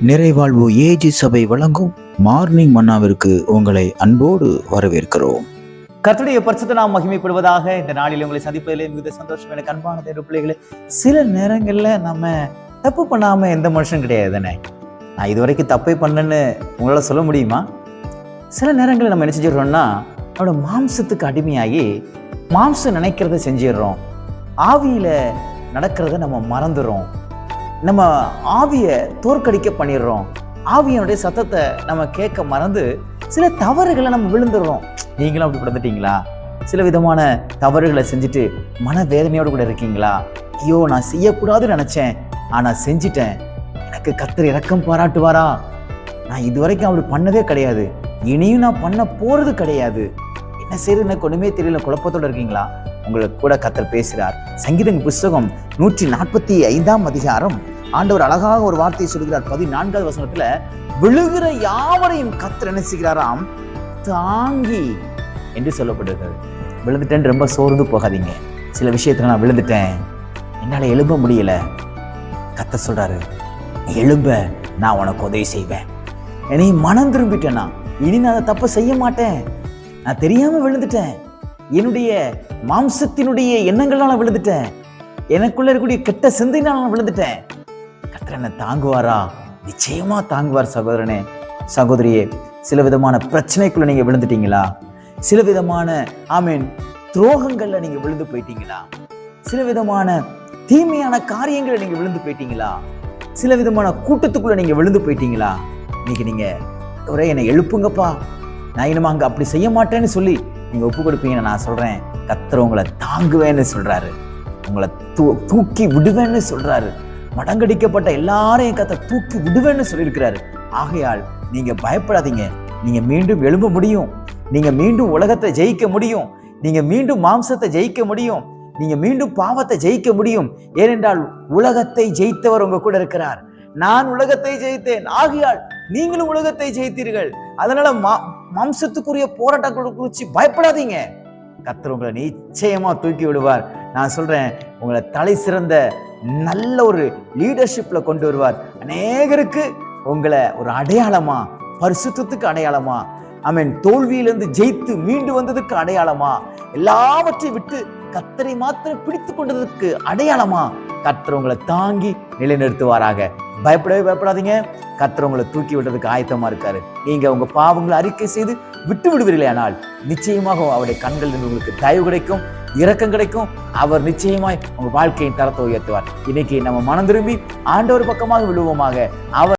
நிறைவாழ்வு AG சபை வழங்கும் morning மன்னாவிற்கு உங்களை அன்போடு வரவேற்கிறோம். கர்த்தருடைய பரிசுத்த நாம் மகிமைப்படுவதாக. இந்த நாளில் உங்களை சந்திப்பதிலே மிகுந்த சந்தோஷம். எனக்கு அன்பான தேவ பிள்ளைகளே, சில நேரங்கள்ல நம்ம தப்பு பண்ணாம எந்த மனுஷன் கிடையாதுதானே. நான் இதுவரைக்கும் தப்பே பண்ணேன்னு உங்களால சொல்ல முடியுமா? சில நேரங்களில் நம்ம என்ன செஞ்சிடறோம்னா, நம்மளோட மாம்சத்துக்கு அடிமையாகி மாம்சம் நினைக்கிறத செஞ்சிடறோம். ஆவியில நடக்கிறத நம்ம மறந்துடுறோம். நம்ம ஆவியை தோற்கடிக்க பண்ணிடுறோம். ஆவியனுடைய சத்தத்தை நம்ம கேட்க மறந்து சில தவறுகளை நம்ம விழுந்துடுறோம். நீங்களும் அப்படி விழுந்துட்டீங்களா? சில விதமான தவறுகளை செஞ்சுட்டு மனவேதனையோடு கூட இருக்கீங்களா? ஐயோ, நான் செய்யக்கூடாதுன்னு நினைச்சேன், ஆனா செஞ்சிட்டேன், எனக்கு கர்த்தர் இரக்கம் பாராட்டுவாரா? நான் இதுவரைக்கும் அப்படி பண்ணதே கிடையாது, இனியும் நான் பண்ண போறது கிடையாது, என்ன செய்யறது எனக்கு ஒண்ணுமே தெரியல, குழப்பத்தோடு இருக்கீங்களா? உங்களுக்கு கூட கர்த்தர் பேசுகிறார். சங்கீதம் புஸ்தகம் 145 அதிகாரம் ஆண்டவர் அழகாக ஒரு வார்த்தையை சொல்கிறார். 14வது வசனத்துல, விழுகிற யாவரையும் கர்த்தர் என்ன செய்கிறாராம்? தாங்கி என்று சொல்லப்படுகிறது. விழுந்துட்டேன்னு ரொம்ப சோர்ந்து போகாதீங்க. சில விஷயத்துல நான் விழுந்துட்டேன், என்னால எழும்ப முடியல. கர்த்தர் சொல்றாரு, எழும்ப நான் உனக்கு உதவி செய்வேன். என்னை மனம் திரும்பிட்டேன்னா இனி நான் அதை தப்ப செய்ய மாட்டேன். நான் தெரியாம விழுந்துட்டேன், என்னுடைய மாம்சத்தினுடைய எண்ணங்களால விழுந்துட்டேன், எனக்குள்ள இருக்கக்கூடிய கெட்ட சிந்தையினால நான் விழுந்துட்டேன். கர்த்தர் என்ன தாங்குவாரா? நிச்சயமா தாங்குவார். சகோதரனே, சகோதரியே, சில விதமான பிரச்சனைக்குள்ள நீங்க விழுந்துட்டீங்களா? சில விதமான துரோகங்கள்ல நீங்க விழுந்து போயிட்டீங்களா? சில விதமான தீமையான காரியங்களை நீங்க விழுந்து போயிட்டீங்களா? சில விதமான கூட்டத்துக்குள்ள நீங்க விழுந்து போயிட்டீங்களா? இன்னைக்கு நீங்க ஒரே என்னை எழுப்புங்கப்பா, நான் இனிமே அங்க அப்படி செய்ய மாட்டேன்னு சொல்லி நீங்க ஒப்பு கொடுப்பீங்கன்னு நான் சொல்றேன். கர்த்தர் உங்களை தாங்குவேன்னு சொல்றாரு, உங்களை தூக்கி விடுவேன்னு சொல்றாரு. மடங்கடிக்கப்பட்ட எல்லாரையும் கர்த்தர் தூக்கி விடுவேன்னு சொல்லியிருக்கிறாரு. ஆகையால் நீங்க பயப்படாதீங்க. நீங்க மீண்டும் எழும்ப முடியும். நீங்க மீண்டும் உலகத்தை ஜெயிக்க முடியும். நீங்க மீண்டும் மாம்சத்தை ஜெயிக்க முடியும். நீங்க மீண்டும் பாவத்தை ஜெயிக்க முடியும். ஏனென்றால் உலகத்தை ஜெயித்தவர் உங்க கூட இருக்கிறார். நான் உலகத்தை ஜெயித்தேன், ஆகையால் நீங்களும் உலகத்தை ஜெயித்தீர்கள். அதனால மாம்சத்துக்குரிய போராட்டங்களை குறித்து பயப்படாதீங்க. கர்த்தர் உங்களை நிச்சயமா தூக்கி விடுவார். நான் சொல்றேன், உங்களை தலை சிறந்த நல்ல ஒரு லீடர்ஷிப்ல கொண்டு வருவார். அநேகருக்கு உங்களை ஒரு அடையாளமா, பரிசுத்தத்துக்கு அடையாளமா, தோல்வியிலிருந்து ஜெயித்து மீண்டு வந்ததுக்கு அடையாளமா, எல்லாவற்றையும் விட்டு கர்த்தரை மாத்திரம் பிடித்து கொண்டதற்கு அடையாளமா கர்த்தர் உங்களை தாங்கி நிலைநிறுத்துவாராக. பயப்படவே பயப்படாதீங்க. கர்த்தர் உங்களை தூக்கி விடுறதுக்கு ஆயத்தமா இருக்காரு. நீங்க உங்க பாவங்களை அறிக்கை செய்து விட்டு விடுவீர்களே, ஆனால் நிச்சயமாக அவருடைய கண்களில் உங்களுக்கு தயவு கிடைக்கும், இரக்கம் கிடைக்கும். அவர் நிச்சயமாய் உங்க வாழ்க்கையின் தரத்தை உயர்த்துவார். இன்னைக்கு நம்ம மனம் திரும்பி ஆண்டவர் பக்கமாக விழுவோமாக. அவர்